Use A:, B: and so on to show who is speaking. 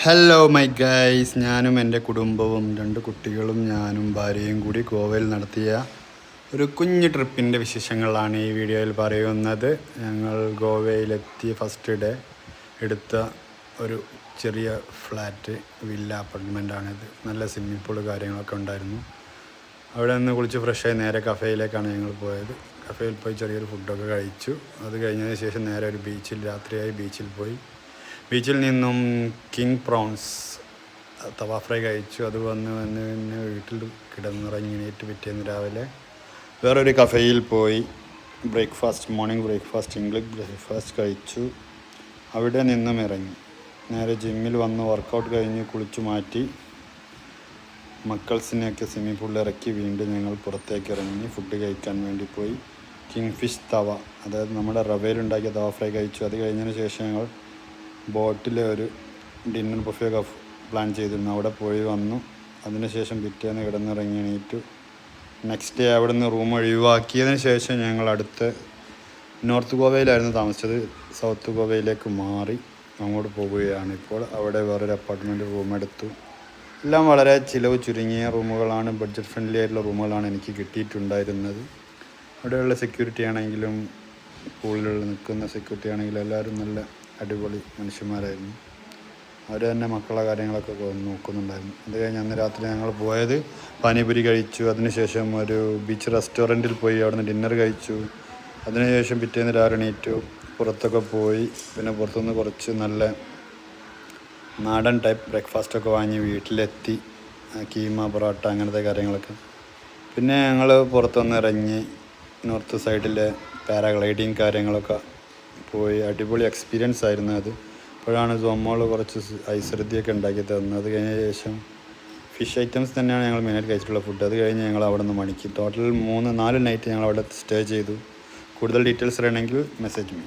A: Hello my guys, ഞാനും എൻ്റെ കുടുംബവും 2 കുട്ടികളും ഞാനും ഭാര്യയും കൂടി ഗോവയിൽ നടത്തിയ ഒരു കുഞ്ഞു ട്രിപ്പിൻ്റെ വിശേഷങ്ങളാണ് ഈ വീഡിയോയിൽ പറയുന്നത്. ഞങ്ങൾ ഗോവയിലെത്തി ഫസ്റ്റ് ഡേ എടുത്ത ഒരു ചെറിയ ഫ്ലാറ്റ് വില്ല അപ്പാർട്ട്മെൻറ്റാണിത്. നല്ല സ്വിമ്മിംഗ് പൂള് കാര്യങ്ങളൊക്കെ ഉണ്ടായിരുന്നു. അവിടെ നിന്ന് കുളിച്ച് ഫ്രഷായി നേരെ കഫേയിലേക്കാണ് ഞങ്ങൾ പോയത്. കഫേയിൽ പോയി ചെറിയൊരു ഫുഡൊക്കെ കഴിച്ചു. അത് കഴിഞ്ഞതിന് ശേഷം നേരെ ഒരു രാത്രിയായി ബീച്ചിൽ പോയി. ബീച്ചിൽ നിന്നും കിങ് പ്രോൺസ് തവ ഫ്രൈ കഴിച്ചു. അത് വന്ന് പിന്നെ വീട്ടിൽ കിടന്നിറങ്ങിയിട്ട് പിറ്റേന്ന് രാവിലെ വേറൊരു കഫേയിൽ പോയി മോർണിംഗ് ബ്രേക്ക്ഫാസ്റ്റ് ഇംഗ്ലീഷ് ബ്രേക്ക്ഫാസ്റ്റ് കഴിച്ചു. അവിടെ നിന്നും ഇറങ്ങി നേരെ ജിമ്മിൽ വന്ന് വർക്കൗട്ട് കഴിഞ്ഞ് കുളിച്ചു മാറ്റി മക്കൾസിനെയൊക്കെ സ്വിമ്മിംഗ് പൂളിൽ ഇറക്കി വീണ്ടും ഞങ്ങൾ പുറത്തേക്ക് ഇറങ്ങി ഫുഡ് കഴിക്കാൻ വേണ്ടി പോയി. കിങ് ഫിഷ് തവ, അതായത് നമ്മുടെ റവയിലുണ്ടാക്കിയ തവ ഫ്രൈ കഴിച്ചു. അത് കഴിഞ്ഞതിന് ശേഷം ഞങ്ങൾ ബോട്ടിലെ ഒരു ഡിന്നർ ബുഫേ പ്ലാൻ ചെയ്തിരുന്നു. അവിടെ പോയി വന്നു. അതിനുശേഷം പിറ്റേന്ന് കിടന്നിറങ്ങി എണീറ്റു. നെക്സ്റ്റ് ഡേ അവിടെ നിന്ന് റൂം ഒഴിവാക്കിയതിന് ശേഷം ഞങ്ങൾ അടുത്ത നോർത്ത് ഗോവയിലായിരുന്നു താമസിച്ചത്. സൗത്ത് ഗോവയിലേക്ക് മാറി അങ്ങോട്ട് പോവുകയാണ് ഇപ്പോൾ. അവിടെ വേറൊരു അപ്പാർട്ട്മെൻറ്റ് റൂം എടുത്തു. എല്ലാം വളരെ ചിലവ് ചുരുങ്ങിയ റൂമുകളാണ്, ബഡ്ജറ്റ് ഫ്രണ്ട്ലി ആയിട്ടുള്ള റൂമുകളാണ് എനിക്ക് കിട്ടിയിട്ടുണ്ടായിരുന്നത്. അവിടെയുള്ള സെക്യൂരിറ്റി ആണെങ്കിലും പൂളിലുള്ള നിൽക്കുന്ന സെക്യൂരിറ്റി ആണെങ്കിലും എല്ലാവരും നല്ല അടിപൊളി മനുഷ്യന്മാരായിരുന്നു. അവർ തന്നെ മക്കളുടെ കാര്യങ്ങളൊക്കെ നോക്കുന്നുണ്ടായിരുന്നു. അത് കഴിഞ്ഞ് അന്ന് രാത്രി ഞങ്ങൾ പോയത് പാനിപൂരി കഴിച്ചു. അതിനുശേഷം ഒരു ബീച്ച് റെസ്റ്റോറൻറ്റിൽ പോയി അവിടുന്ന് ഡിന്നർ കഴിച്ചു. അതിനുശേഷം പിറ്റേന്ന് രാവിലെ എണീറ്റു പുറത്തൊക്കെ പോയി. പിന്നെ പുറത്തുനിന്ന് കുറച്ച് നല്ല നാടൻ ടൈപ്പ് ബ്രേക്ക്ഫാസ്റ്റൊക്കെ വാങ്ങി വീട്ടിലെത്തി. കീമ പൊറോട്ട അങ്ങനത്തെ കാര്യങ്ങളൊക്കെ. പിന്നെ ഞങ്ങൾ പുറത്തുനിന്ന് ഇറങ്ങി നോർത്ത് സൈഡിലെ പാരാഗ്ലൈഡിങ് കാര്യങ്ങളൊക്കെ പോയി. അടിപൊളി എക്സ്പീരിയൻസ് ആയിരുന്നു അത്. അപ്പോഴാണ് സോമോൾ കുറച്ച് ഐശ്വര്യയൊക്കെ ഉണ്ടാക്കി തന്നത്. അത് കഴിഞ്ഞ ശേഷം ഫിഷ് ഐറ്റംസ് തന്നെയാണ് ഞങ്ങൾ മെയിനായിട്ട് കഴിച്ചിട്ടുള്ള ഫുഡ്. അത് കഴിഞ്ഞ് ഞങ്ങൾ അവിടെ നിന്ന് മടക്കി. ടോട്ടൽ 3-4 നൈറ്റ് ഞങ്ങൾ അവിടെ സ്റ്റേ ചെയ്തു. കൂടുതൽ ഡീറ്റെയിൽസ് അറിയണമെങ്കിൽ മെസ്സേജ് മീ.